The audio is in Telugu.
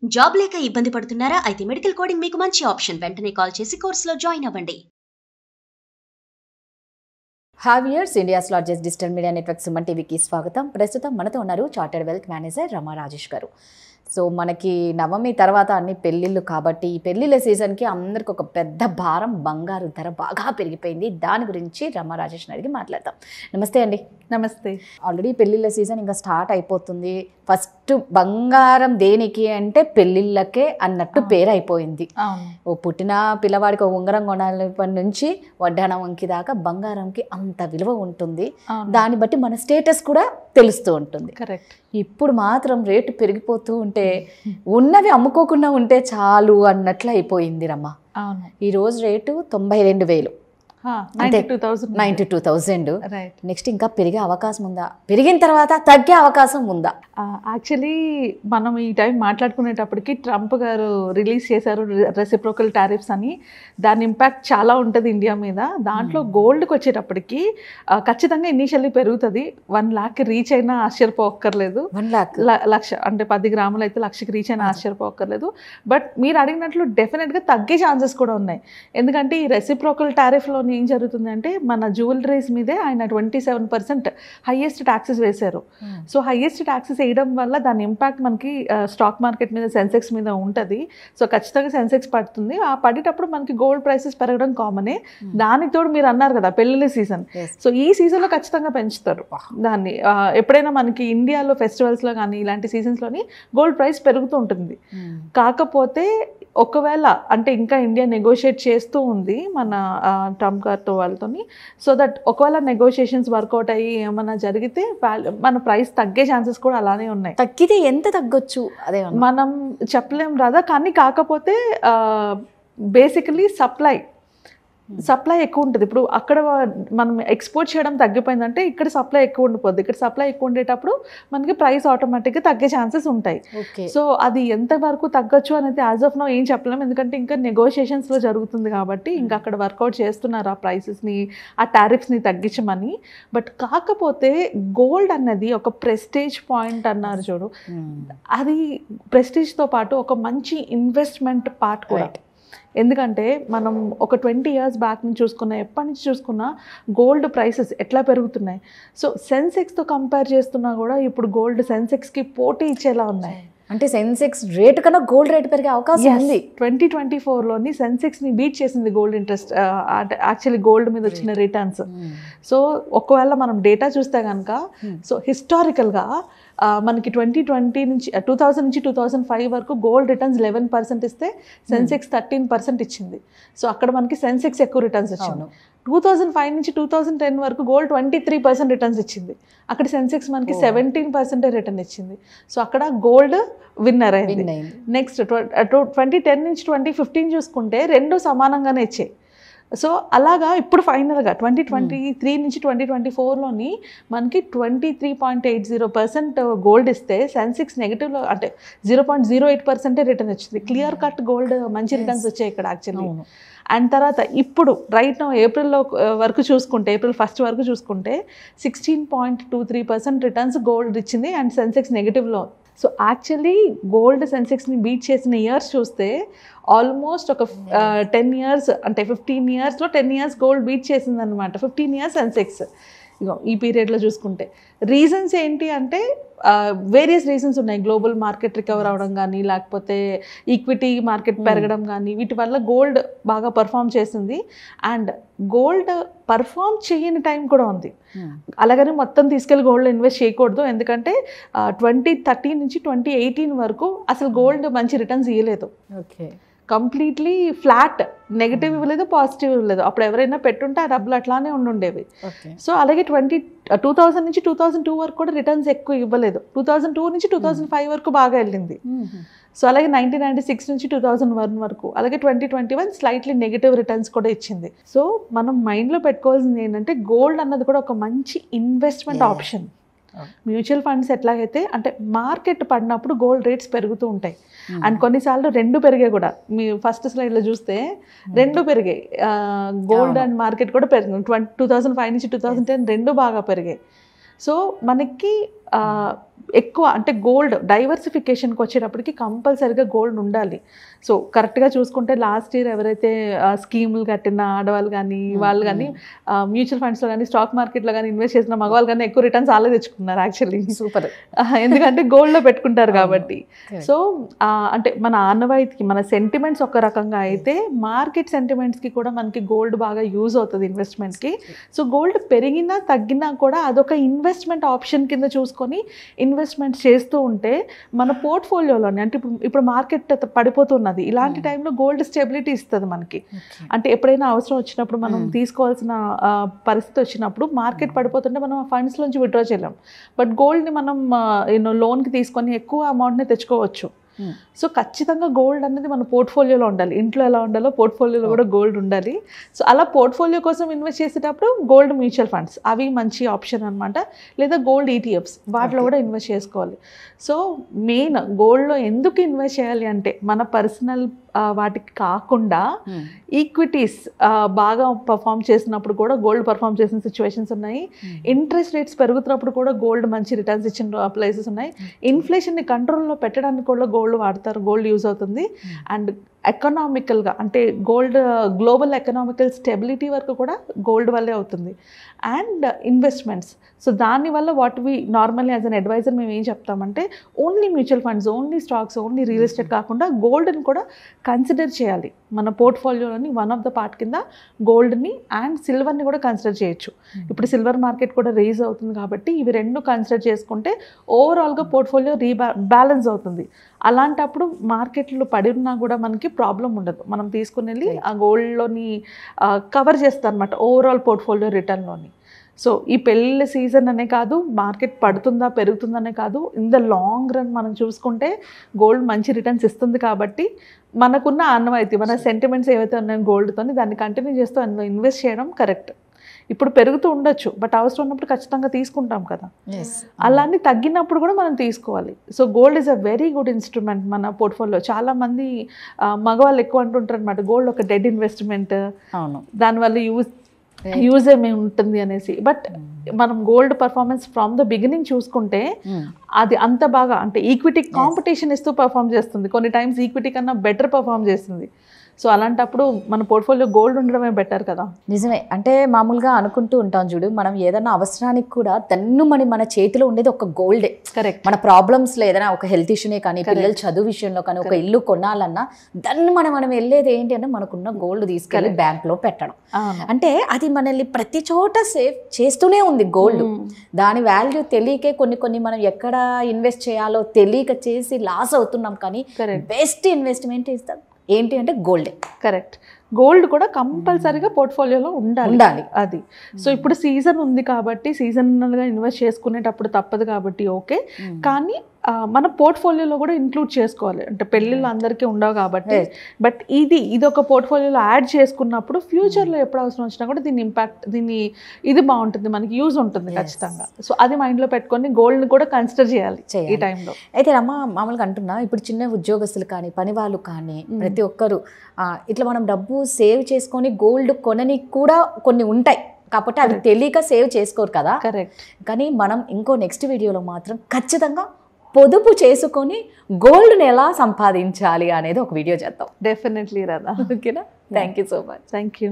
జాబ్ లేక ఇబ్బంది పడుతున్నారా? అయితే మెడికల్ కోడింగ్ మీకు మంచి ఆప్షన్. వెంటనే కాల్ చేసి కోర్సులో జాయిన్ అవ్వండి. Hi viewers India's largest digital media network Suman టీవీకి స్వాగతం. ప్రస్తుతం మనతో ఉన్నారు chartered wealth manager Rama Rajesh గారు. సో మనకి నవమి తర్వాత అన్ని పెళ్ళిళ్ళు కాబట్టి ఈ పెళ్ళిళ్ళ సీజన్కి అందరికి ఒక పెద్ద భారం, బంగారు ధర బాగా పెరిగిపోయింది. దాని గురించి రమా రాజేష్ని అడిగి మాట్లాడతాం. నమస్తే అండి. నమస్తే. ఆల్రెడీ పెళ్ళిళ్ళ సీజన్ ఇంకా స్టార్ట్ అయిపోతుంది. ఫస్ట్ బంగారం దేనికి అంటే పెళ్ళిళ్ళకే అన్నట్టు పేరు అయిపోయింది. ఓ పుట్టిన పిల్లవాడికి ఒక ఉంగరం కొనాలప్పటి నుంచి వడ్డాణంకి దాకా బంగారంకి అంత విలువ ఉంటుంది. దాన్ని బట్టి మన స్టేటస్ కూడా తెలుస్తూ ఉంటుంది. కరెక్ట్. ఇప్పుడు మాత్రం రేటు పెరిగిపోతూ ఉంటే ఉన్నవి అమ్ముకోకుండా ఉంటే చాలు అన్నట్లు అయిపోయింది రమ్మ. ఈ రోజు రేటు 92,000, 92,000. నెక్స్ట్ ఇంకా పెరిగే అవకాశం ఉందా? పెరిగిన తర్వాత తగ్గే అవకాశం ఉందా? యాక్చువల్లీ మనం ఈ టైం మాట్లాడుకునేటప్పటికి ట్రంప్ గారు రిలీజ్ చేశారు రెసిప్రోకల్ టారిఫ్స్ అని. దాని ఇంపాక్ట్ చాలా ఉంటుంది ఇండియా మీద. దాంట్లో గోల్డ్కి వచ్చేటప్పటికి ఖచ్చితంగా ఇనీషియల్లీ పెరుగుతుంది. 1 lakh రీచ్ అయినా ఆశ్చర్యపోక్కర్లేదు. 1 లక్ష అంటే 10 గ్రాములు అయితే లక్షకి రీచ్ అయినా ఆశ్చర్యపోక్కర్లేదు. బట్ మీరు అడిగినట్లు డెఫినెట్గా తగ్గే ఛాన్సెస్ కూడా ఉన్నాయి. ఎందుకంటే ఈ రెసిప్రోకల్ టారిఫ్లో ఏం జరుగుతుందంటే మన జ్యువెలరీస్ మీదే ఆయన 27% హైయెస్ట్ ట్యాక్సెస్ వేశారు. సో హైయెస్ట్ ట్యాక్సెస్ వేయడం వల్ల దాని ఇంపాక్ట్ మనకి స్టాక్ మార్కెట్ మీద, సెన్సెక్స్ మీద ఉంటుంది. సో ఖచ్చితంగా సెన్సెక్స్ పడుతుంది. ఆ పడేటప్పుడు మనకి గోల్డ్ ప్రైసెస్ పెరగడం కామనే. దానికి తోడు మీరు అన్నారు కదా పెళ్ళిళ్ళ సీజన్. సో ఈ సీజన్లో ఖచ్చితంగా పెంచుతారు దాన్ని. ఎప్పుడైనా మనకి ఇండియాలో ఫెస్టివల్స్లో కానీ ఇలాంటి సీజన్స్లోని గోల్డ్ ప్రైస్ పెరుగుతూ ఉంటుంది. కాకపోతే ఒకవేళ అంటే ఇంకా ఇండియా నెగోషియేట్ చేస్తూ ఉంది మన ట్రంప్ గారితో వాళ్ళతోని. సో దట్ ఒకవేళ నెగోషియేషన్స్ వర్కౌట్ అయ్యి ఏమైనా జరిగితే మన ప్రైస్ తగ్గే ఛాన్సెస్ కూడా అలానే ఉన్నాయి. తగ్గితే ఎంత తగ్గొచ్చు అదే మనం చెప్పలేం రాదా. కానీ కాకపోతే బేసికలీ సప్లై ఎక్కువ ఉంటుంది. ఇప్పుడు అక్కడ మనం ఎక్స్పోర్ట్ చేయడం తగ్గిపోయిందంటే ఇక్కడ సప్లై ఎక్కువ ఉండిపోద్ది. ఇక్కడ సప్లై ఎక్కువ ఉండేటప్పుడు మనకి ప్రైస్ ఆటోమేటిక్గా తగ్గే ఛాన్సెస్ ఉంటాయి. సో అది ఎంతవరకు తగ్గొచ్చు అనేది యాజ్ ఆఫ్ నో ఏం చెప్పలేము. ఎందుకంటే ఇంకా నెగోషియేషన్స్లో జరుగుతుంది కాబట్టి ఇంకా అక్కడ వర్కౌట్ చేస్తున్నారు ఆ ప్రైసెస్ని, ఆ టారిఫ్స్ని తగ్గించమని. బట్ కాకపోతే గోల్డ్ అన్నది ఒక ప్రెస్టేజ్ పాయింట్ అన్నారు చూడు, అది ప్రెస్టేజ్తో పాటు ఒక మంచి ఇన్వెస్ట్మెంట్ పార్ట్ కూడా. ఎందుకంటే మనం ఒక 20 years బ్యాక్ నుంచి చూసుకున్నా, ఎప్పటి నుంచి చూసుకున్నా గోల్డ్ ప్రైసెస్ ఎట్లా పెరుగుతున్నాయి. సో సెన్సెక్స్తో కంపేర్ చేస్తున్నా కూడా ఇప్పుడు గోల్డ్ సెన్సెక్స్కి పోటీ ఇచ్చేలా ఉన్నాయి. అంటే సెన్సెక్స్ రేటు కన్నా గోల్డ్ రేటు పెరిగే అవకాశం ఉంది. 2024లోని సెన్సెక్స్ని బీట్ చేసింది గోల్డ్ ఇంట్రెస్ట్, యాక్చువల్లీ గోల్డ్ మీద వచ్చిన రిటర్న్స్. సో ఒకవేళ మనం డేటా చూస్తే కనుక సో హిస్టారికల్గా మనకి 2020 నుంచి 2000 నుంచి 2005 వరకు గోల్డ్ రిటర్న్స్ 11% ఇస్తే సెన్సెక్స్ 13% ఇచ్చింది. సో అక్కడ మనకి సెన్సెక్స్ ఎక్కువ రిటర్న్స్ వచ్చింది. 2005 నుంచి 2010 వరకు గోల్డ్ 23% రిటర్న్స్ ఇచ్చింది. అక్కడ సెన్సెక్స్ మనకి 17% రిటర్న్ ఇచ్చింది. సో అక్కడ గోల్డ్ విన్నర్ అయింది. నెక్స్ట్ 2010 నుంచి 2015 చూసుకుంటే రెండు సమానంగానే ఇచ్చాయి. సో అలాగా ఇప్పుడు ఫైనల్గా 2023 నుంచి 2024లోని మనకి 23.80% గోల్డ్ ఇస్తే సెన్సెక్స్ నెగిటివ్లో అంటే 0.08% రిటర్న్ వచ్చింది. క్లియర్ కట్ గోల్డ్ మంచి రిటర్న్స్ వచ్చాయి ఇక్కడ యాక్చువల్లీ. అండ్ తర్వాత ఇప్పుడు రైట్ నో ఏప్రిల్ 1 వరకు చూసుకుంటే 16.23% రిటర్న్స్ గోల్డ్ ఇచ్చింది అండ్ సెన్సెక్స్ నెగిటివ్లో. సో యాక్చువల్లీ గోల్డ్ సెన్సెక్స్ని బీట్ చేసిన ఇయర్స్ చూస్తే ఆల్మోస్ట్ ఒక 10 years అంటే 15 yearsలో 10 years గోల్డ్ బీట్ చేసింది అనమాట. 15 years సెన్సెక్స్ ఇగో ఈ పీరియడ్లో చూసుకుంటే. రీజన్స్ ఏంటి అంటే వేరియస్ రీజన్స్ ఉన్నాయి. గ్లోబల్ మార్కెట్ రికవర్ అవ్వడం కానీ, లేకపోతే ఈక్విటీ మార్కెట్ పెరగడం కానీ, వీటి వల్ల గోల్డ్ బాగా పర్ఫామ్ చేసింది. అండ్ గోల్డ్ పర్ఫామ్ చేయని టైం కూడా ఉంది. అలాగని మొత్తం తీసుకెళ్ళి గోల్డ్లో ఇన్వెస్ట్ చేయకూడదు. ఎందుకంటే 2013 నుంచి 2018 వరకు అసలు గోల్డ్ మంచి రిటర్న్స్ ఇవ్వలేదు. కంప్లీట్లీ ఫ్లాట్, నెగిటివ్ ఇవ్వలేదు, పాజిటివ్ ఇవ్వలేదు. అప్పుడు ఎవరైనా పెట్టుంటే ఆ డబ్బులు అట్లానే ఉండుండేవి. సో అలాగే 2000 నుంచి 2002 వరకు కూడా రిటర్న్స్ ఎక్కువ ఇవ్వలేదు. 2002 నుంచి 2005 వరకు బాగా వెళ్ళింది. సో అలాగే 1996 నుంచి 2001 వరకు, అలాగే 2021 స్లైట్లీ నెగిటివ్ రిటర్న్స్ కూడా ఇచ్చింది. సో మనం మైండ్లో పెట్టుకోవాల్సింది ఏంటంటే గోల్డ్ అన్నది కూడా ఒక మంచి ఇన్వెస్ట్మెంట్ ఆప్షన్. మ్యూచువల్ ఫండ్స్ ఎట్లాగైతే అంటే మార్కెట్ పడినప్పుడు గోల్డ్ రేట్స్ పెరుగుతూ ఉంటాయి. అండ్ కొన్నిసార్లు రెండు పెరిగాయి కూడా. మీ ఫస్ట్ స్లైడ్లో చూస్తే రెండు పెరిగాయి, గోల్డ్ అండ్ మార్కెట్ కూడా పెరిగింది. 2005 నుంచి 2010 రెండు బాగా పెరిగాయి. సో మనకి ఎక్కువ అంటే గోల్డ్ డైవర్సిఫికేషన్కి వచ్చేటప్పటికి కంపల్సరీగా గోల్డ్ ఉండాలి. సో కరెక్ట్గా చూసుకుంటే లాస్ట్ ఇయర్ ఎవరైతే స్కీములు కట్టిన ఆడవాళ్ళు కానీ వాళ్ళు కానీ మ్యూచువల్ ఫండ్స్లో కానీ స్టాక్ మార్కెట్లో కానీ ఇన్వెస్ట్ చేసిన మగవాళ్ళు కానీ ఎక్కువ రిటర్న్స్ వాళ్ళే తెచ్చుకున్నారు యాక్చువల్లీ. సూపర్. ఎందుకంటే గోల్డ్లో పెట్టుకుంటారు కాబట్టి. సో అంటే మన ఆనవాయితీకి మన సెంటిమెంట్స్ ఒక రకంగా అయితే మార్కెట్ సెంటిమెంట్స్కి కూడా మనకి గోల్డ్ బాగా యూజ్ అవుతుంది ఇన్వెస్ట్మెంట్కి. సో గోల్డ్ పెరిగినా తగ్గినా కూడా అదొక ఇన్వెస్ట్మెంట్ ఆప్షన్ కింద చూసుకొని ఇన్వెస్ట్మెంట్ చేస్తూ ఉంటే మన పోర్ట్ఫోలియోలోని అంటే ఇప్పుడు మార్కెట్ పడిపోతున్నది, ఇలాంటి టైంలో గోల్డ్ స్టెబిలిటీ ఇస్తుంది మనకి. అంటే ఎప్పుడైనా అవసరం వచ్చినప్పుడు మనం తీసుకోవాల్సిన పరిస్థితి వచ్చినప్పుడు మార్కెట్ పడిపోతుంటే మనం ఆ ఫండ్స్ నుంచి విత్డ్రా చేయలేం. బట్ గోల్డ్ని మనం లోన్కి తీసుకొని ఎక్కువ అమౌంట్ని తెచ్చుకోవచ్చు. సో ఖచ్చితంగా గోల్డ్ అనేది మన పోర్ట్ఫోలియోలో ఉండాలి. ఇంట్లో ఎలా ఉండాలో పోర్ట్ఫోలియోలో కూడా గోల్డ్ ఉండాలి. సో అలా పోర్ట్ఫోలియో కోసం ఇన్వెస్ట్ చేసేటప్పుడు గోల్డ్ మ్యూచువల్ ఫండ్స్ అవి మంచి ఆప్షన్ అనమాట. లేదా గోల్డ్ ఈటీఎఫ్స్ వాటిలో కూడా ఇన్వెస్ట్ చేసుకోవాలి. సో మెయిన్ గోల్డ్లో ఎందుకు ఇన్వెస్ట్ చేయాలి అంటే మన పర్సనల్ వాటికి కాకుండా ఈక్విటీస్ బాగా పర్ఫామ్ చేసినప్పుడు కూడా గోల్డ్ పర్ఫామ్ చేసిన సిచ్యువేషన్స్ ఉన్నాయి. ఇంట్రెస్ట్ రేట్స్ పెరుగుతున్నప్పుడు కూడా గోల్డ్ మంచి రిటర్న్స్ ఇచ్చిన ప్లేసెస్ ఉన్నాయి. ఇన్ఫ్లేషన్ని కంట్రోల్లో పెట్టడానికి కూడా గోల్డ్ వాడతారు, గోల్డ్ యూజ్ అవుతుంది. అండ్ ఎకనామికల్గా అంటే గోల్డ్ గ్లోబల్ ఎకనామికల్ స్టెబిలిటీ వరకు కూడా గోల్డ్ వల్లే అవుతుంది. అండ్ ఇన్వెస్ట్మెంట్స్, సో దానివల్ల what we normally as an advisor మేము ఏం చెప్తామంటే only mutual funds, only stocks, only real estate కాకుండా గోల్డ్ని కూడా కన్సిడర్ చేయాలి. మన పోర్ట్ఫోలియోలోని వన్ ఆఫ్ ద పార్ట్ కింద గోల్డ్ని అండ్ సిల్వర్ని కూడా కన్సిడర్ చేయొచ్చు. ఇప్పుడు సిల్వర్ మార్కెట్ కూడా రేజ్ అవుతుంది కాబట్టి ఇవి రెండు కన్సిడర్ చేసుకుంటే ఓవరాల్గా పోర్ట్ఫోలియో బ్యాలెన్స్ అవుతుంది. అలాంటప్పుడు మార్కెట్లు పడినా కూడా మనకి ప్రాబ్లం ఉండదు. మనం తీసుకుని వెళ్ళి ఆ గోల్డ్లోని కవర్ చేస్తాం అనమాట ఓవరాల్ పోర్ట్ఫోలియో రిటర్న్లోని. సో ఈ పెళ్ళిళ్ళ సీజన్ అనే కాదు, మార్కెట్ పడుతుందా పెరుగుతుందనే కాదు, ఇన్ ద లాంగ్ రన్ మనం చూసుకుంటే గోల్డ్ మంచి రిటర్న్స్ ఇస్తుంది. కాబట్టి మనకున్న ఆనవాయితీ మన సెంటిమెంట్స్ ఏవైతే ఉన్నాయో గోల్డ్తో దాన్ని కంటిన్యూ చేస్తూ అందులో ఇన్వెస్ట్ చేయడం కరెక్ట్. ఇప్పుడు పెరుగుతూ ఉండొచ్చు బట్ అవసరం ఉన్నప్పుడు ఖచ్చితంగా తీసుకుంటాం కదా, అలానే తగ్గినప్పుడు కూడా మనం తీసుకోవాలి. So gold is a very good instrument మన పోర్ట్ఫోలియో. చాలామంది మగవాళ్ళు ఎక్కువ అంటుంటారు అనమాట గోల్డ్ ఒక డెడ్ ఇన్వెస్ట్మెంట్, దానివల్ల యూజ్ ఏమి ఉంటుంది అనేసి. బట్ మనం gold performance from the beginning చూసుకుంటే అది అంత బాగా అంటే ఈక్విటీ కాంపిటీషన్ ఇస్తూ పర్ఫామ్ చేస్తుంది, కొన్ని టైమ్స్ ఈక్విటీ కన్నా బెటర్ పర్ఫామ్ చేస్తుంది. సో అలాంటప్పుడు మన పోర్ట్ఫోలియో గోల్డ్ ఉండడమే బెటర్ కదా. నిజమే. అంటే మామూలుగా అనుకుంటూ ఉంటాం చూడు, మనం ఏదైనా అవసరానికి కూడా మన చేతిలో ఉండేది ఒక గోల్డే. కరెక్ట్. మన ప్రాబ్లమ్స్లో ఏదైనా ఒక హెల్త్ ఇష్యూనే కానీ, పిల్లల చదువు విషయంలో కానీ, ఒక ఇల్లు కొనాలన్నా మనం వెళ్ళేది ఏంటి అంటే మనకున్న గోల్డ్ తీసుకెళ్ళి బ్యాంక్లో పెట్టడం. అంటే అది మనల్ని ప్రతి చోట సేవ్ చేస్తూనే ఉంది గోల్డ్. దాని వాల్యూ తెలియకే కొన్ని మనం ఎక్కడ ఇన్వెస్ట్ చేయాలో తెలియక చేసి లాస్ అవుతున్నాం. కానీ బెస్ట్ ఇన్వెస్ట్మెంట్ ఇస్తాం ఏంటి అంటే గోల్డే. కరెక్ట్. గోల్డ్ కూడా కంపల్సరీగా పోర్ట్ఫోలియోలో ఉండాలి అది. సో ఇప్పుడు సీజన్ ఉంది కాబట్టి సీజనల్గా ఇన్వెస్ట్ చేసుకునేటప్పుడు తప్పదు కాబట్టి ఓకే, కానీ మన పోర్ట్ఫోలియోలో కూడా ఇంక్లూడ్ చేసుకోవాలి. అంటే పెళ్ళిళ్ళు అందరికీ ఉండవు కాబట్టి, బట్ ఇది ఒక పోర్ట్ఫోలియోలో యాడ్ చేసుకున్నప్పుడు ఫ్యూచర్లో ఎప్పుడు అవసరం వచ్చినా కూడా ఇది బాగుంటుంది, మనకి యూజ్ ఉంటుంది ఖచ్చితంగా. సో అది మైండ్లో పెట్టుకొని గోల్డ్ని కూడా కన్సిడర్ చేయాలి ఈ టైంలో. అయితే అమ్మ మామూలుగా అంటున్నా, ఇప్పుడు చిన్న ఉద్యోగస్తులు కానీ పని వాళ్ళు కానీ ప్రతి ఒక్కరు ఇట్లా మనం డబ్బు సేవ్ చేసుకొని గోల్డ్ కొనని కూడా కొన్ని ఉంటాయి కాబట్టి అవి తెలియక సేవ్ చేసుకోరు కదా. కరెక్ట్. కానీ మనం ఇంకో నెక్స్ట్ వీడియోలో మాత్రం ఖచ్చితంగా పొదుపు చేసుకొని గోల్డ్ని ఎలా సంపాదించాలి అనేది ఒక వీడియో చేద్దాం. డెఫినెట్లీ రాదా. ఓకేనా? Thank you so much. Thank you.